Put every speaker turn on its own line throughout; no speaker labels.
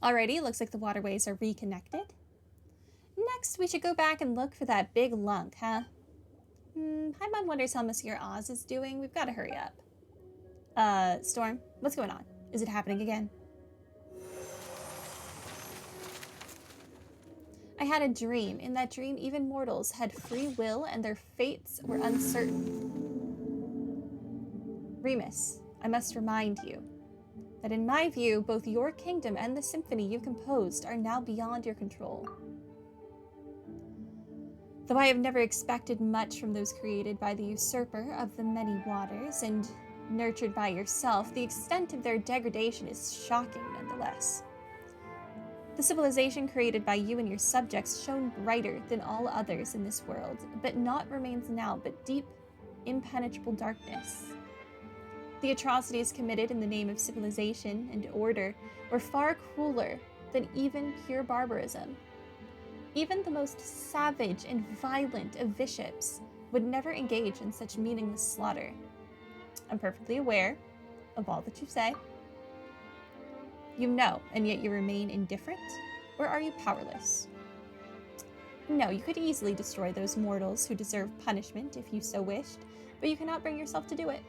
Alrighty, looks like the waterways are reconnected. Next, we should go back and look for that big lunk, huh? Paimon wonders how Monsieur Oz is doing. We've got to hurry up. Storm, what's going on? Is it happening again? I had a dream. In that dream, even mortals had free will and their fates were uncertain. Remus, I must remind you that in my view, both your kingdom and the symphony you composed are now beyond your control. Though I have never expected much from those created by the usurper of the many waters and nurtured by yourself, the extent of their degradation is shocking nonetheless. The civilization created by you and your subjects shone brighter than all others in this world, but naught remains now but deep, impenetrable darkness. The atrocities committed in the name of civilization and order were far crueler than even pure barbarism. Even the most savage and violent of bishops would never engage in such meaningless slaughter. I'm perfectly aware of all that you say. You know, and yet you remain indifferent? Or are you powerless? No, you could easily destroy those mortals who deserve punishment if you so wished, but you cannot bring yourself to do it.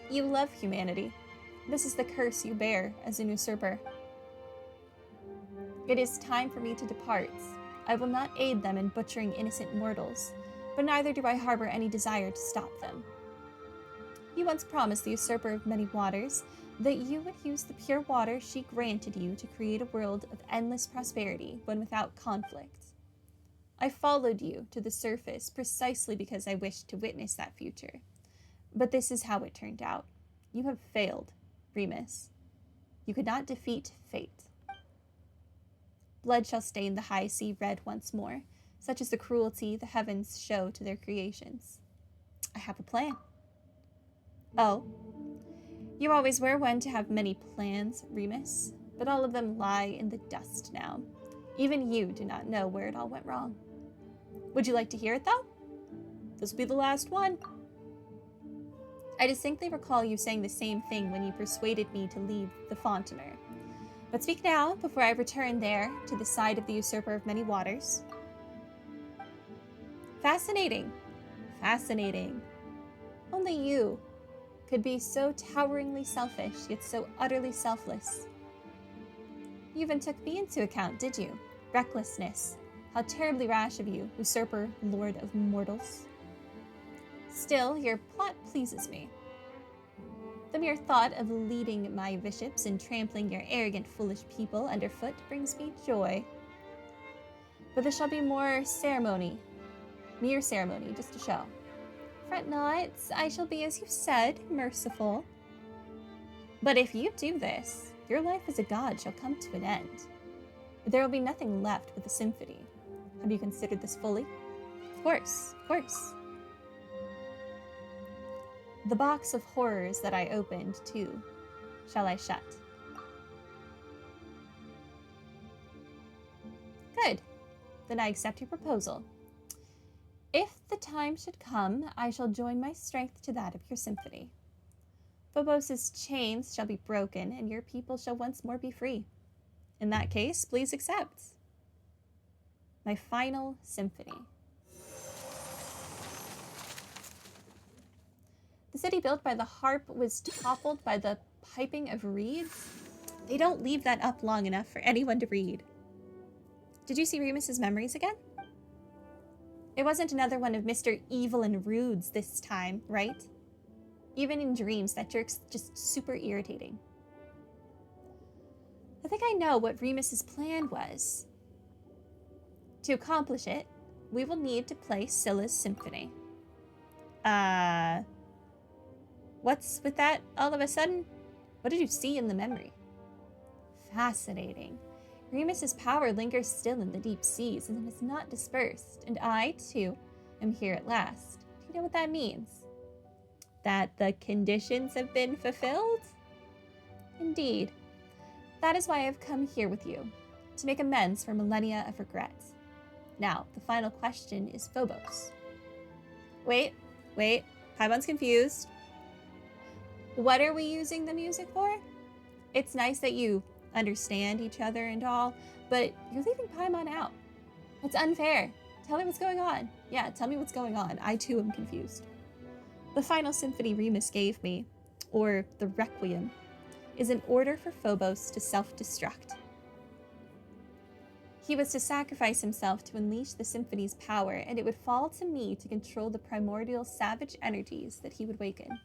You love humanity. This is the curse you bear as an usurper. It is time for me to depart. I will not aid them in butchering innocent mortals, but neither do I harbor any desire to stop them. You once promised the usurper of many waters that you would use the pure water she granted you to create a world of endless prosperity when without conflict. I followed you to the surface precisely because I wished to witness that future. But this is how it turned out. You have failed, Remus. You could not defeat fate. Blood shall stain the high sea red once more, such is the cruelty the heavens show to their creations. I have a plan. Oh, you always were one to have many plans, Remus, but all of them lie in the dust now. Even you do not know where it all went wrong. Would you like to hear it, though? This will be the last one. I distinctly recall you saying the same thing when you persuaded me to leave the Fontainer. But speak now, before I return there, to the side of the usurper of many waters. Fascinating. Fascinating. Only you could be so toweringly selfish, yet so utterly selfless. You even took me into account, did you? Recklessness. How terribly rash of you, usurper, lord of mortals. Still, your plot pleases me. The mere thought of leading my bishops and trampling your arrogant, foolish people underfoot brings me joy. But there shall be more ceremony. Mere ceremony, just to show. Fret not, I shall be, as you said, merciful. But if you do this, your life as a god shall come to an end. There will be nothing left but the symphony. Have you considered this fully? Of course, of course. The box of horrors that I opened, too, shall I shut? Good. Then I accept your proposal. If the time should come, I shall join my strength to that of your symphony. Phobos's chains shall be broken, and your people shall once more be free. In that case, please accept. My final symphony. The city built by the harp was toppled by the piping of reeds. They don't leave that up long enough for anyone to read. Did you see Remus's memories again? It wasn't another one of Mr. Evil and Rude's this time, right? Even in dreams, that jerk's just super irritating. I think I know what Remus's plan was. To accomplish it, we will need to play Scylla's symphony. What's with that all of a sudden? What did you see in the memory? Fascinating. Remus's power lingers still in the deep seas and is not dispersed, and I, too, am here at last. Do you know what that means? That the conditions have been fulfilled? Indeed. That is why I have come here with you, to make amends for millennia of regret. Now, the final question is Phobos. Wait, Paimon's confused. What are we using the music for? It's nice that you understand each other and all, but you're leaving Paimon out. That's unfair. Tell me what's going on. Yeah, tell me what's going on. I too am confused. The final symphony Remus gave me, or the Requiem, is an order for Phobos to self-destruct. He was to sacrifice himself to unleash the symphony's power, and it would fall to me to control the primordial savage energies that he would waken.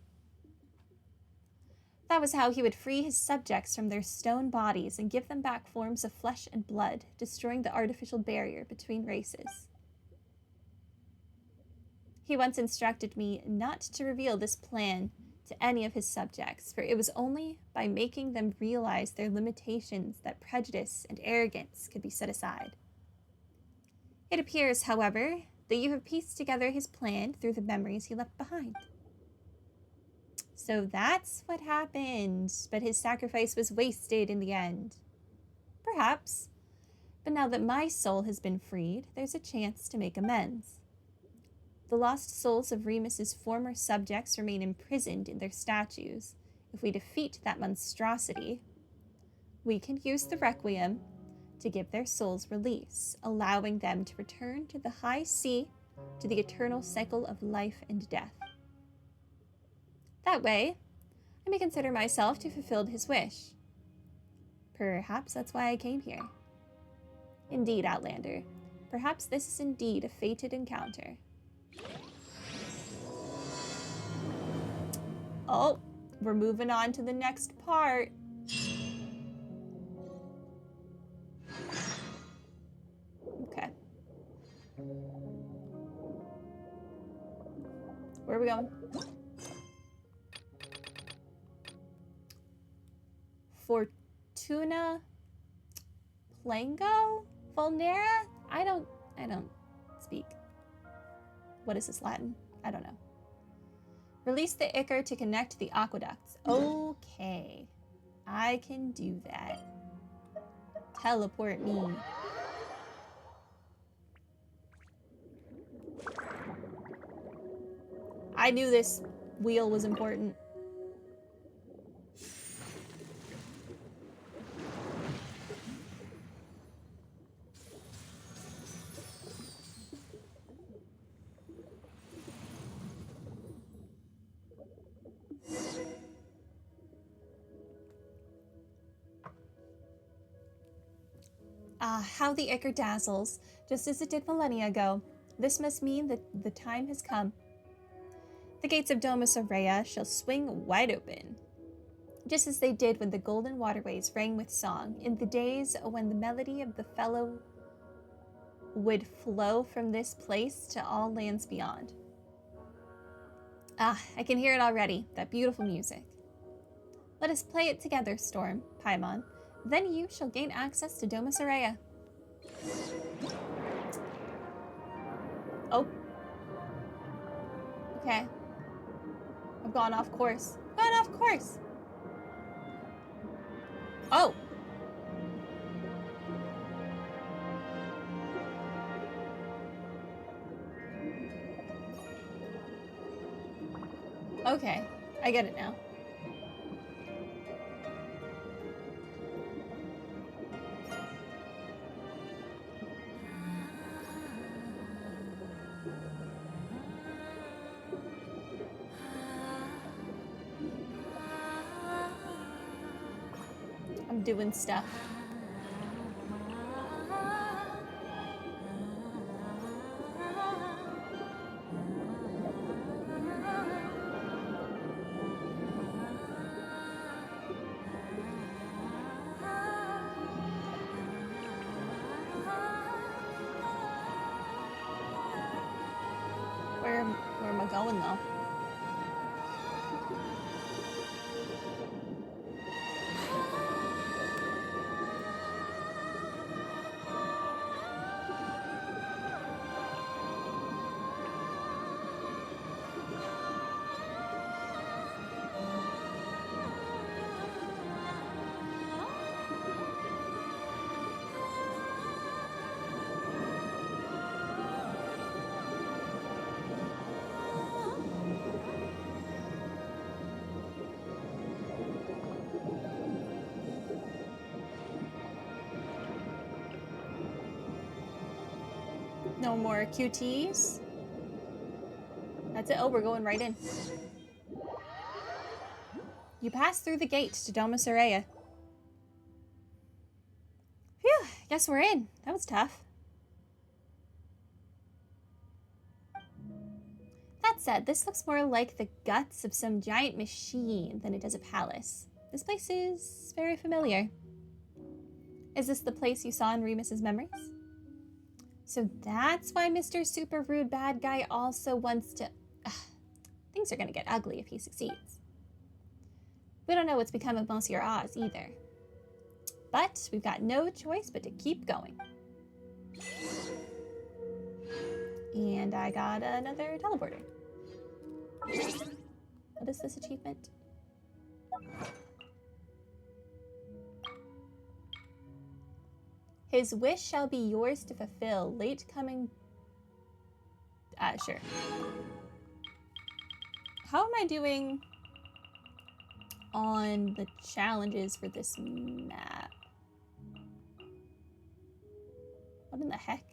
That was how he would free his subjects from their stone bodies and give them back forms of flesh and blood, destroying the artificial barrier between races. He once instructed me not to reveal this plan to any of his subjects, for it was only by making them realize their limitations that prejudice and arrogance could be set aside. It appears, however, that you have pieced together his plan through the memories he left behind. So that's what happened, but his sacrifice was wasted in the end. Perhaps, but now that my soul has been freed, there's a chance to make amends. The lost souls of Remus's former subjects remain imprisoned in their statues. If we defeat that monstrosity, we can use the Requiem to give their souls release, allowing them to return to the high sea, to the eternal cycle of life and death. That way, I may consider myself to have fulfilled his wish. Perhaps that's why I came here. Indeed, Outlander, perhaps this is indeed a fated encounter. Oh, we're moving on to the next part. Okay. Where are we going? Fortuna Plango? Vulnera? I don't speak. What is this, Latin? I don't know. Release the Ichor to connect the aqueducts. Okay. I can do that. Teleport me. I knew this wheel was important. How the Ichor dazzles, just as it did millennia ago. This must mean that the time has come. The gates of Domus Aurea shall swing wide open, just as they did when the golden waterways rang with song, in the days when the melody of the fellow would flow from this place to all lands beyond. I can hear it already, that beautiful music. Let us play it together, Storm, Paimon. Then you shall gain access to Domus Aurea. Oh. Okay. I've gone off course. Gone off course. Oh. Okay. I get it now. I'm doing stuff. Where am I going though? No more QTs. That's it. Oh, we're going right in. You pass through the gate to Domus Aurea. Phew, guess we're in. That was tough. That said, this looks more like the guts of some giant machine than it does a palace. This place is very familiar. Is this the place you saw in Remus's memories? So that's why Mr. Super Rude Bad Guy also wants to... Things are going to get ugly if he succeeds. We don't know what's become of Monsieur Oz either. But we've got no choice but to keep going. And I got another teleporter. What is this achievement? His wish shall be yours to fulfill. Late coming... sure. How am I doing on the challenges for this map? What in the heck?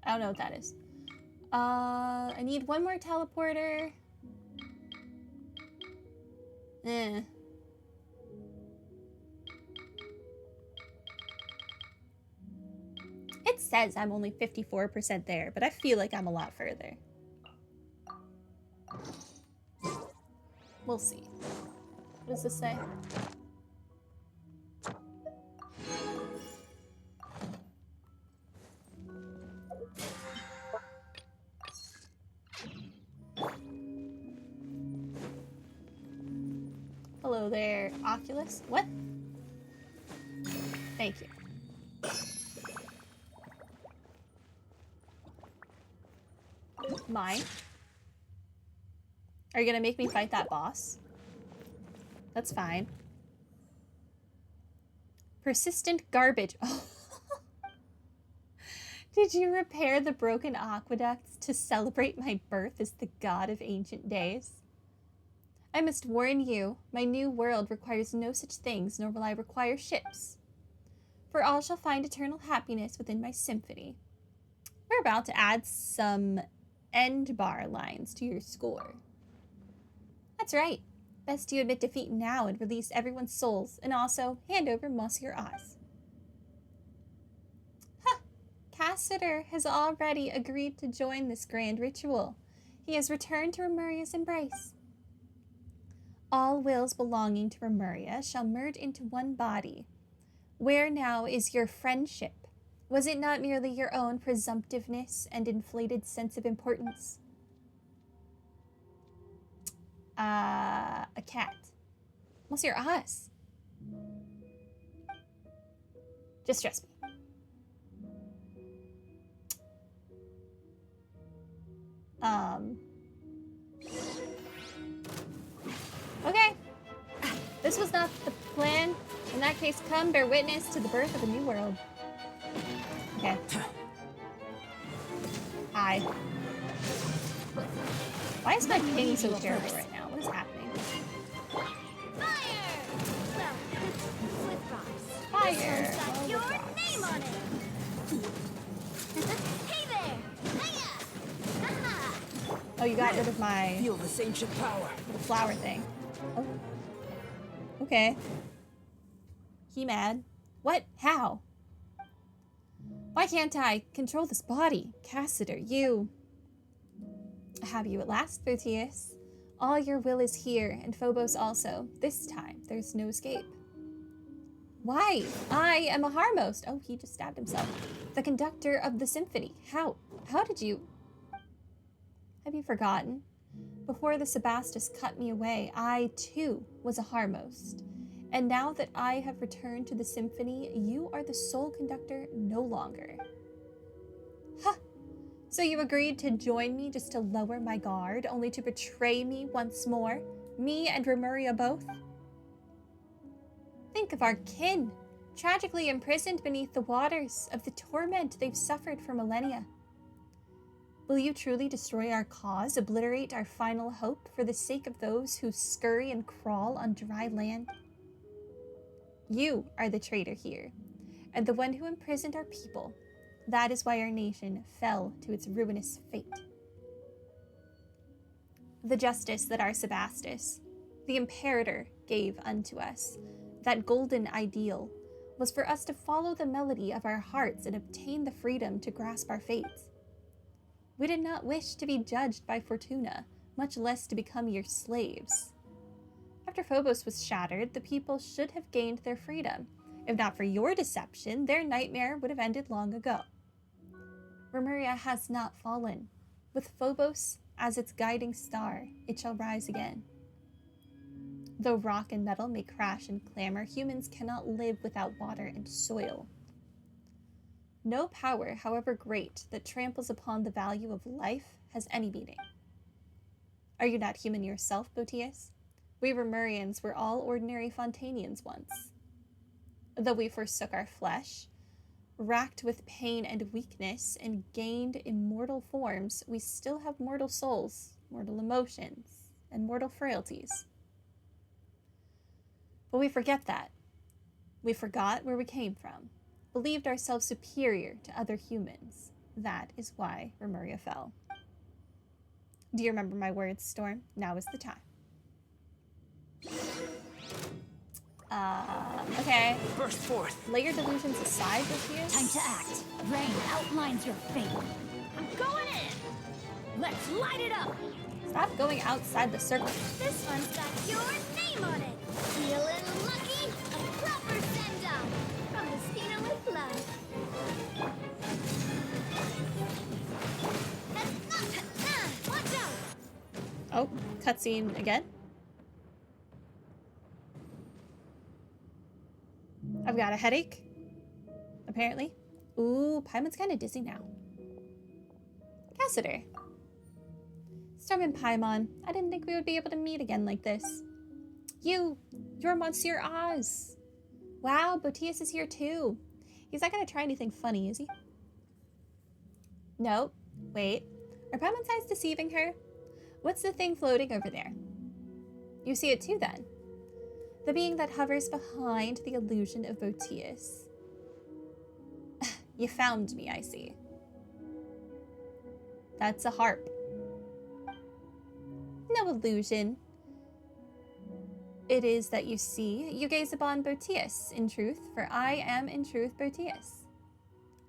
I don't know what that is. I need one more teleporter. Eh. It says I'm only 54% there, but I feel like I'm a lot further. We'll see. What does this say? Hello there, Oculus. What? Thank you. Mine? Are you gonna make me fight that boss? That's fine. Persistent garbage. Did you repair the broken aqueducts to celebrate my birth as the god of ancient days? I must warn you, my new world requires no such things, nor will I require ships. For all shall find eternal happiness within my symphony. We're about to add some end bar lines to your score. That's right. Best you admit defeat now and release everyone's souls, and also hand over Monsieur Oz. Ha! Cassiter has already agreed to join this grand ritual. He has returned to Remuria's embrace. All wills belonging to Remuria shall merge into one body. Where now is your friendship? Was it not merely your own presumptiveness and inflated sense of importance? A cat. Monsieur Oz. Just trust me. Okay. This was not the plan. In that case, come bear witness to the birth of a new world. Okay. Hi. Why is my ping so terrible right now? What is happening?
Fire! Well, with rocks.
Fire!
This one's got your name on it. Hey there! Hiya! Aha!
Oh, you got rid of my
Feel this ancient power.
little flower thing. Oh. Okay. He mad? What? How? Why can't I control this body? Cassiter, you... Have you at last, Proteus? All your will is here, and Phobos also. This time, there's no escape. Why? I am a Harmost. Oh, he just stabbed himself. The conductor of the symphony. How did you... Have you forgotten? Before the Sebastus cut me away, I, too, was a Harmost. And now that I have returned to the symphony, you are the sole conductor no longer. Huh! So you agreed to join me just to lower my guard, only to betray me once more? Me and Remuria both? Think of our kin, tragically imprisoned beneath the waters of the torment they've suffered for millennia. Will you truly destroy our cause, obliterate our final hope for the sake of those who scurry and crawl on dry land? You are the traitor here. and the one who imprisoned our people. That is why our nation fell to its ruinous fate. The justice that our Sebastus, the Imperator, gave unto us, that golden ideal, was for us to follow the melody of our hearts and obtain the freedom to grasp our fates. We did not wish to be judged by Fortuna, much less to become your slaves. After Phobos was shattered, the people should have gained their freedom. If not for your deception, their nightmare would have ended long ago. Remuria has not fallen. With Phobos as its guiding star, it shall rise again. Though rock and metal may crash and clamor, humans cannot live without water and soil. No power, however great, that tramples upon the value of life has any meaning. Are you not human yourself, Botius? We Remurians were all ordinary Fontanians once. Though we forsook our flesh, racked with pain and weakness, and gained immortal forms, we still have mortal souls, mortal emotions, and mortal frailties. But we forget that. We forgot where we came from, believed ourselves superior to other humans. That is why Remuria fell. Do you remember my words, Storm? Now is the time. Okay.
Burst forth.
Lay your delusions aside, Botius.
Time to act. Rain outlines your fate. I'm going in. Let's light it up.
Stop going outside the circle.
This one's got your name on it. Feeling lucky? A proper send-off from Mosquito with love. Watch out!
Oh, cutscene again. I've got a headache, apparently. Ooh, Paimon's kind of dizzy now. Cassidy. Storm and Paimon, I didn't think we would be able to meet again like this. You're Monsieur Oz. Wow, Botius is here too. He's not gonna try anything funny, is he? Nope. Wait. Are Paimon's eyes deceiving her? What's the thing floating over there? You see it too, then? The being that hovers behind the illusion of Botius. You found me, I see. That's a harp. No illusion. It is that you see, you gaze upon Botius, in truth, for I am in truth Botius.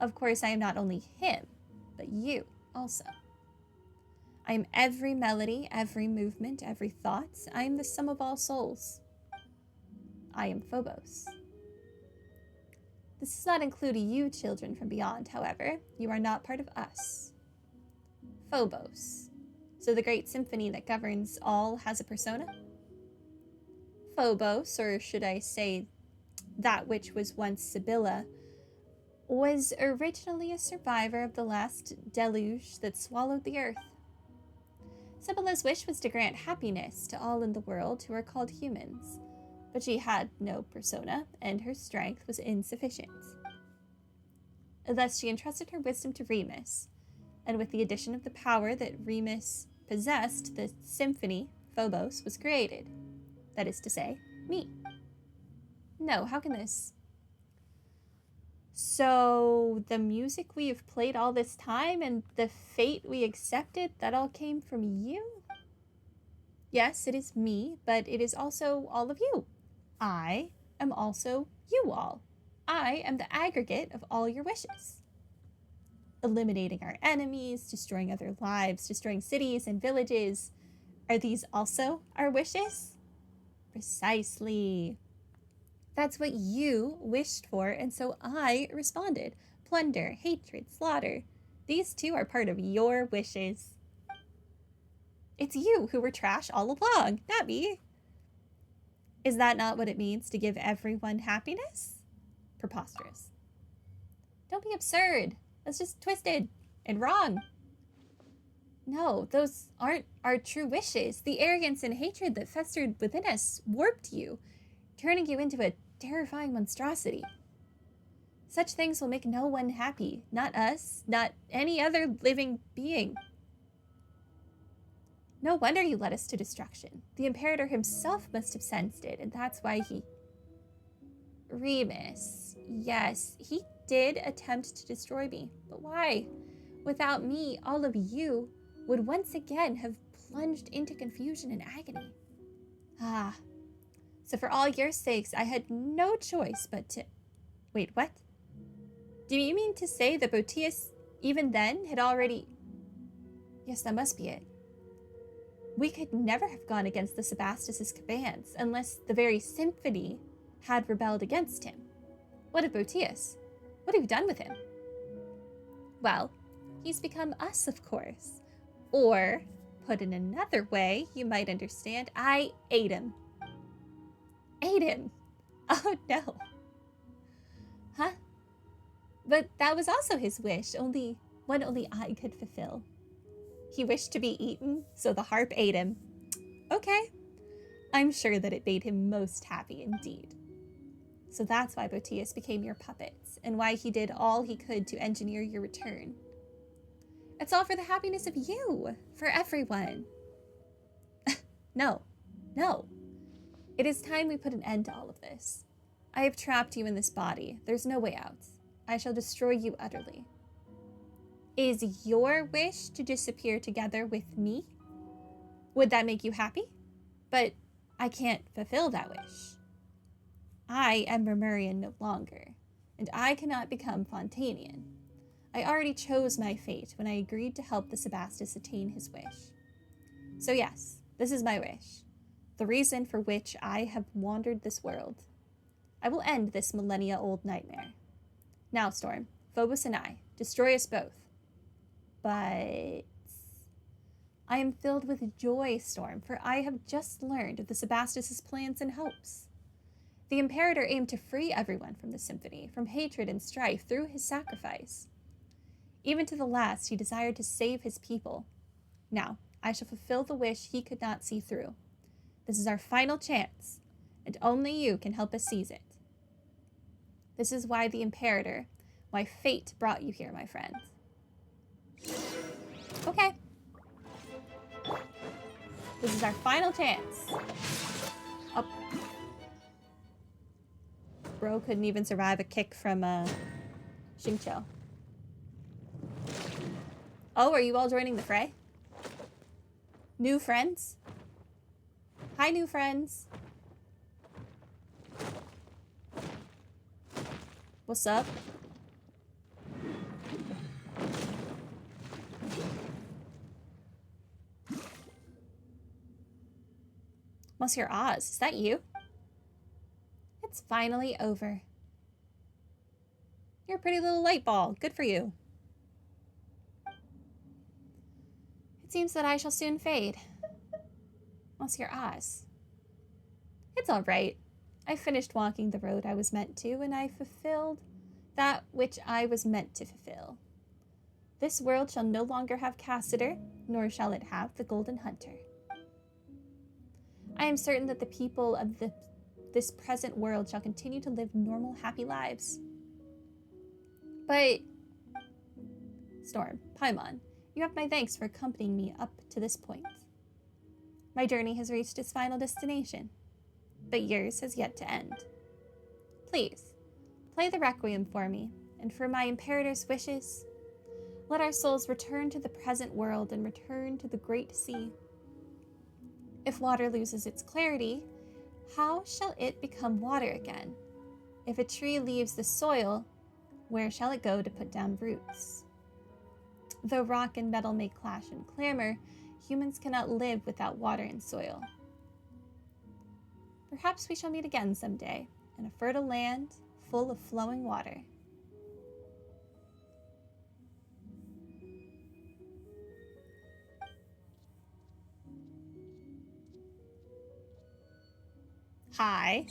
Of course, I am not only him, but you also. I am every melody, every movement, every thought. I am the sum of all souls. I am Phobos. This does not include you, children from beyond, however. You are not part of us. Phobos. So the great symphony that governs all has a persona? Phobos, or should I say that which was once Sibylla, was originally a survivor of the last deluge that swallowed the earth. Sibylla's wish was to grant happiness to all in the world who are called humans, but she had no persona, and her strength was insufficient. Thus she entrusted her wisdom to Remus, and with the addition of the power that Remus possessed, the symphony, Phobos, was created. That is to say, me. No, how can this? So, the music we have played all this time and the fate we accepted, that all came from you? Yes, it is me, but it is also all of you. I am also you all. I am the aggregate of all your wishes. Eliminating our enemies, destroying other lives, destroying cities and villages. Are these also our wishes? Precisely. That's what you wished for, and so I responded. Plunder, hatred, slaughter. These two are part of your wishes. It's you who were trash all along, not me. Is that not what it means to give everyone happiness? Preposterous. Don't be absurd. That's just twisted and wrong. No, those aren't our true wishes. The arrogance and hatred that festered within us warped you, turning you into a terrifying monstrosity. Such things will make no one happy. Not us, not any other living being. No wonder you led us to destruction. The Imperator himself must have sensed it, and that's why he... Remus. Yes, he did attempt to destroy me, but why? Without me, all of you would once again have plunged into confusion and agony. Ah, so for all your sakes, I had no choice but to... Wait, what? Do you mean to say that Botius, even then, had already... Yes, that must be it. We could never have gone against the Sebastus's commands unless the very symphony had rebelled against him. What of Botius? What have you done with him? Well, he's become us, of course. Or, put in another way, you might understand, I ate him. Ate him? Oh no. Huh? But that was also his wish, one only I could fulfill. He wished to be eaten, so the harp ate him. Okay. I'm sure that it made him most happy indeed. So that's why Botius became your puppets, and why he did all he could to engineer your return. It's all for the happiness of you, for everyone. No. It is time we put an end to all of this. I have trapped you in this body. There's no way out. I shall destroy you utterly. Is your wish to disappear together with me? Would that make you happy? But I can't fulfill that wish. I am Mermurian no longer, and I cannot become Fontanian. I already chose my fate when I agreed to help the Sebastus attain his wish. So yes, this is my wish, the reason for which I have wandered this world. I will end this millennia-old nightmare. Now, Storm, Phobos and I, destroy us both. But I am filled with joy, Storm, for I have just learned of the Sebastus's plans and hopes. The Imperator aimed to free everyone from the symphony, from hatred and strife through his sacrifice. Even to the last, he desired to save his people. Now, I shall fulfill the wish he could not see through. This is our final chance, and only you can help us seize it. This is why the Imperator, why fate brought you here, my friend. Okay. This is our final chance. Up. Bro couldn't even survive a kick from Xingqiu. Oh, are you all joining the fray? New friends? Hi, new friends. What's up? Monsieur Oz, is that you? It's finally over. You're a pretty little light ball. Good for you. It seems that I shall soon fade. Monsieur Oz. It's all right. I finished walking the road I was meant to, and I fulfilled that which I was meant to fulfill. This world shall no longer have Cassiter, nor shall it have the Golden Hunter. I am certain that the people of this present world shall continue to live normal, happy lives. But, Storm, Paimon, you have my thanks for accompanying me up to this point. My journey has reached its final destination, but yours has yet to end. Please, play the Requiem for me, and for my Imperator's wishes, let our souls return to the present world and return to the great sea. If water loses its clarity, how shall it become water again? If a tree leaves the soil, where shall it go to put down roots? Though rock and metal may clash and clamor, humans cannot live without water and soil. Perhaps we shall meet again someday, in a fertile land full of flowing water. Hi.